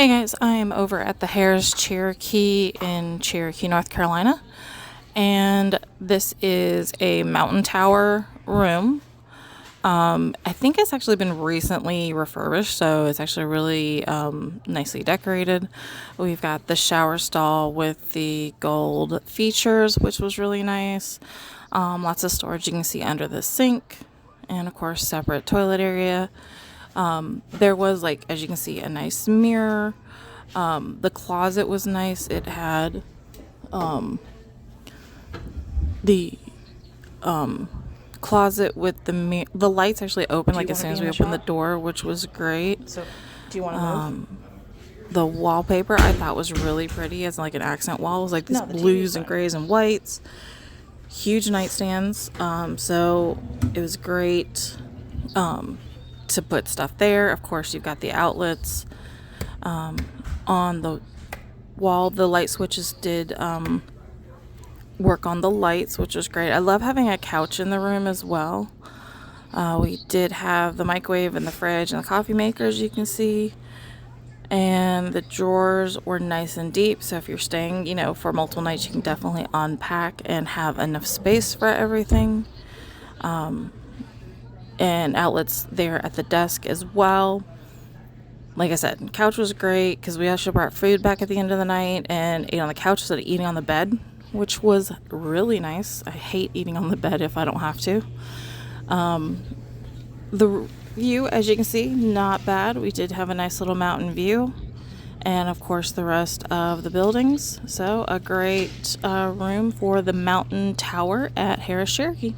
Hey guys, I am over at the Harrah's Cherokee in Cherokee, North Carolina, and this is a mountain tower room. I think it's actually been recently refurbished, so it's actually really nicely decorated. We've got the shower stall with the gold features, which was really nice. Lots of storage you can see under the sink, and of course, separate toilet area. There was, like, as you can see, a nice mirror. The closet was nice. It had the closet with the lights actually open like as soon as we opened the door, which was great. So, do you want to move? The wallpaper I thought was really pretty as like an accent wall. It was like these No, the blues TV's and fine. grays and whites. Huge nightstands. So it was great to put stuff there. Of course, you've got the outlets on the wall. The light switches did work on the lights, which was great. I love having a couch in the room as well. We did have the microwave and the fridge and the coffee maker, as you can see. And the drawers were nice and deep, so if you're staying, for multiple nights, you can definitely unpack and have enough space for everything. And outlets there at the desk as well. Like I said, couch was great because we actually brought food back at the end of the night and ate on the couch instead of eating on the bed, which was really nice. I hate eating on the bed if I don't have to. The view, as you can see, not bad. We did have a nice little mountain view, and of course the rest of the buildings. So a great room for the mountain tower at Harrah's Cherokee.